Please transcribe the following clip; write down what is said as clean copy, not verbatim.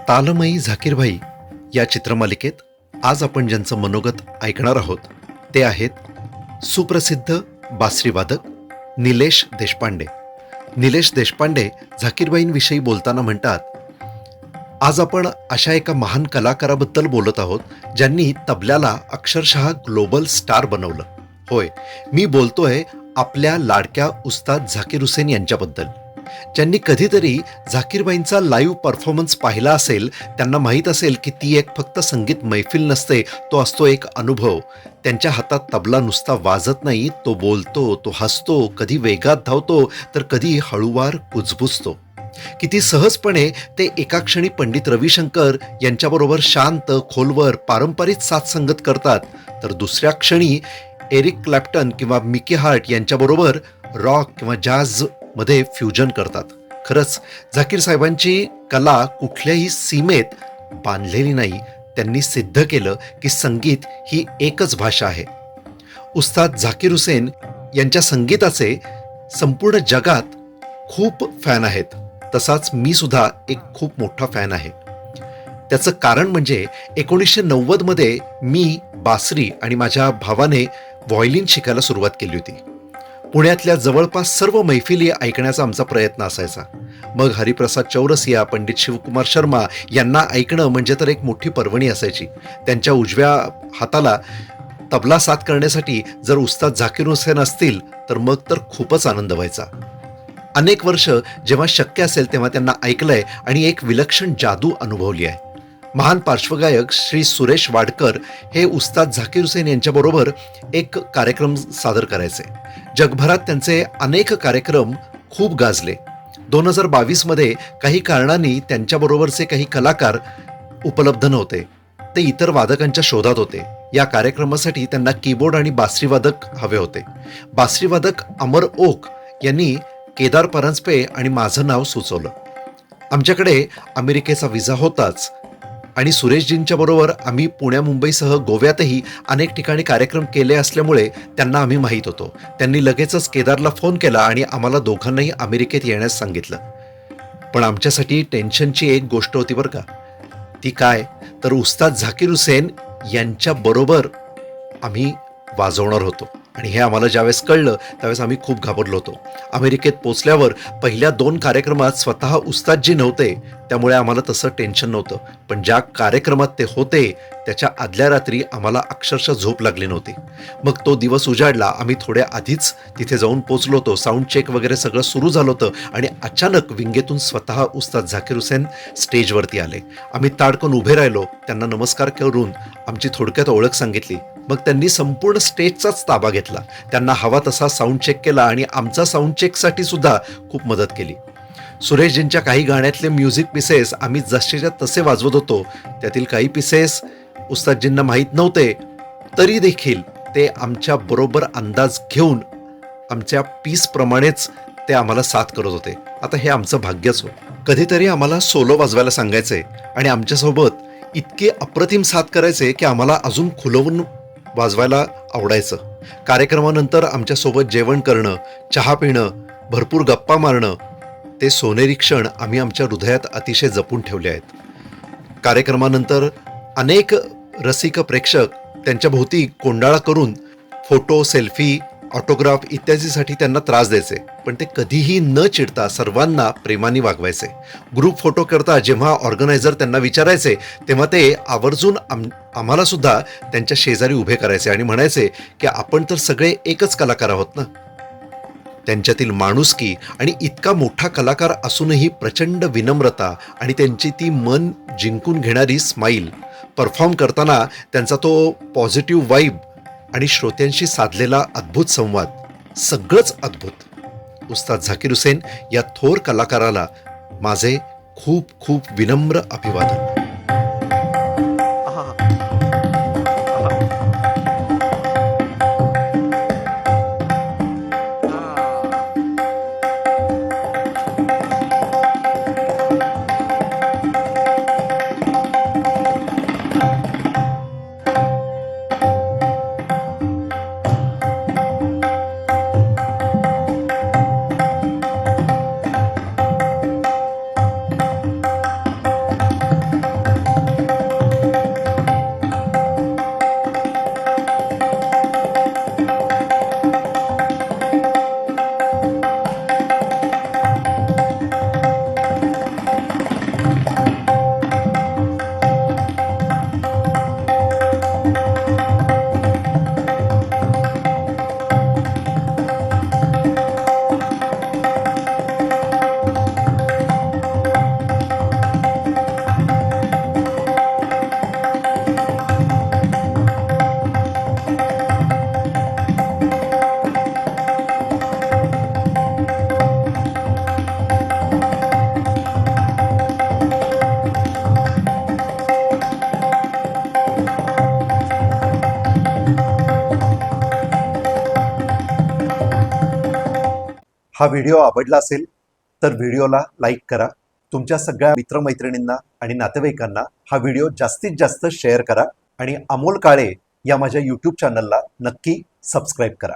तालमयी झाकीरभाई या चित्रमालिकेत आज आपण ज्यांचं मनोगत ऐकणार आहोत ते आहेत सुप्रसिद्ध बासरीवादक निलेश देशपांडे. निलेश देशपांडे झाकीरबाईंविषयी बोलताना म्हणतात, आज आपण अशा एका महान कलाकाराबद्दल बोलत आहोत ज्यांनी तबल्याला अक्षरशः ग्लोबल स्टार बनवलं. होय, मी बोलतोय आपल्या लाडक्या उस्ताद झाकीर हुसेन यांच्याबद्दल. ज्यांनी कधीतरी झाकीरबाईंचा लाईव्ह परफॉर्मन्स पाहिला असेल त्यांना माहीत असेल की ती एक फक्त संगीत मैफिल नसते, तो असतो एक अनुभव. त्यांच्या हातात तबला नुसता वाजत नाही, तो बोलतो, तो हसतो, कधी वेगात धावतो तर कधी हळूवार कुजबुजतो. किती सहजपणे ते एका क्षणी पंडित रविशंकर यांच्याबरोबर शांत खोलवर पारंपरिक साथसंगत करतात, तर दुसऱ्या क्षणी एरिक क्लॅप्टन किंवा मिकी हार्ट यांच्याबरोबर रॉक किंवा जॅझ मध्ये फ्युजन करतात. खरंच झाकीर साहेबांची कला कुठल्याही सीमेत बांधलेली नाही. त्यांनी सिद्ध केलं की संगीत ही एकच भाषा आहे. उस्ताद झाकीर हुसेन यांच्या संगीताचे संपूर्ण जगात खूप फॅन आहेत. तसाच मी सुद्धा एक खूप मोठा फॅन आहे. त्याचं कारण म्हणजे 1990 मध्ये मी बासरी आणि माझ्या भावाने व्हायोलिन शिकायला सुरुवात केली होती. पुण्यातल्या जवळपास सर्व मैफिली ऐकण्याचा आमचा प्रयत्न असायचा. मग हरिप्रसाद चौरसिया, पंडित शिवकुमार शर्मा यांना ऐकणं म्हणजे तर एक मोठी पर्वणी असायची. त्यांच्या उजव्या हाताला तबला साथ करण्यासाठी जर उस्ताद झाकीर हुसेन असतील तर मग तर खूपच आनंद व्हायचा. अनेक वर्ष जेव्हा शक्य असेल तेव्हा त्यांना ऐकलंय आणि एक विलक्षण जादू अनुभवली आहे. महान पार्श्वगायक श्री सुरेश वाडकर हे उस्ताद झाकीर हुसेन यांच्याबरोबर एक कार्यक्रम सादर करायचे. जगभरात त्यांचे अनेक कार्यक्रम खूप गाजले. 2022 मध्ये काही कारणांनी त्यांच्याबरोबरचे काही कलाकार उपलब्ध नव्हते. ते इतर वादकांच्या शोधात होते. या कार्यक्रमासाठी त्यांना कीबोर्ड आणि बासरीवादक हवे होते. बासरीवादक अमर ओक यांनी केदार परांजपे आणि माझं नाव सुचवलं. आमच्याकडे अमेरिकेचा विजा होताच आणि सुरेशजींच्या बरोबर आम्ही पुण्या मुंबईसह गोव्यातही अनेक ठिकाणी कार्यक्रम केले असल्यामुळे त्यांना आम्ही माहीत होतो. त्यांनी लगेचच केदारला फोन केला आणि आम्हाला दोघांनाही अमेरिकेत येण्यास सांगितलं. पण आमच्यासाठी टेन्शनची एक गोष्ट होती बरं का. ती काय, तर उस्ताद झाकीर हुसेन यांच्या बरोबर आम्ही वाजवणार होतो आणि हे आम्हाला ज्यावेळेस कळलं त्यावेळेस आम्ही खूप घाबरलो होतो. अमेरिकेत पोचल्यावर पहिल्या 2 कार्यक्रमात स्वतः उस्तादजी नव्हते, त्यामुळे आम्हाला तसं टेन्शन नव्हतं. पण ज्या कार्यक्रमात ते होते त्याच्या आदल्या रात्री आम्हाला अक्षरशः झोप लागली नव्हती. मग तो दिवस उजाडला. आम्ही थोड्या आधीच तिथे जाऊन पोचलो होतो. साऊंड चेक वगैरे सगळं सुरू झालं होतं आणि अचानक विंगेतून स्वतः उस्ताद झाकीर हुसेन स्टेजवरती आले. आम्ही ताडकन उभे राहिलो. त्यांना नमस्कार करून आमची थोडक्यात ओळख सांगितली. मग त्यांनी संपूर्ण स्टेजचाच ताबा घेतला. त्यांना हवा तसा साऊंड चेक केला आणि आमचा साऊंड चेकसाठी सुद्धा खूप मदत केली. सुरेशजींच्या काही गाण्यातले म्युझिक पीसेस आम्ही जसेच्या तसे वाजवत होतो. त्यातील काही पीसेस उस्तादजींना माहीत नव्हते, तरी देखील ते आमच्या बरोबर अंदाज घेऊन आमच्या पीसप्रमाणेच ते आम्हाला साथ करत होते. आता हे आमचं भाग्यच हो. कधीतरी आम्हाला सोलो वाजवायला सांगायचे आणि आमच्यासोबत इतके अप्रतिम साथ करायचे की आम्हाला अजून खुलवून वाजवायला आवडायचं. कार्यक्रमानंतर आमच्यासोबत जेवण करणं, चहा पिणं, भरपूर गप्पा मारणं, ते सोनेरी क्षण आम्ही आमच्या हृदयात अतिशय जपून ठेवले आहेत. कार्यक्रमानंतर अनेक रसिक प्रेक्षक त्यांच्या भोवती कोंडाळा करून फोटो, सेल्फी, ऑटोग्राफ इत्यादीसाठी त्यांना त्रास द्यायचे. पण ते कधीही न चिडता सर्वांना प्रेमाने वागवायचे. ग्रुप फोटो करता जेव्हा ऑर्गनायझर त्यांना विचारायचे तेव्हा ते आवर्जून आम्हाला सुद्धा त्यांच्या शेजारी उभे करायचे आणि म्हणायचे की आपण तर सगळे एकच कलाकार आहोत ना. त्यांच्यातील माणुसकी आणि इतका मोठा कलाकार असूनही प्रचंड विनम्रता आणि त्यांची ती मन जिंकून घेणारी स्माईल, परफॉर्म करताना त्यांचा तो पॉझिटिव्ह वाईब आणि श्रोत्यांशी साधलेला अद्भुत संवाद, सगळंच अद्भुत. उस्ताद झाकीर हुसेन या थोर कलाकाराला माझे खूप खूप विनम्र अभिवादन. हा व्हिडिओ आवडला असेल तर व्हिडिओला लाईक करा. तुमच्या सगळ्या मित्रमैत्रिणींना आणि नातेवाईकांना हा व्हिडिओ जास्तीत जास्त शेअर करा आणि अमोल काळे या माझ्या यूट्यूब चॅनलला नक्की सबस्क्राईब करा.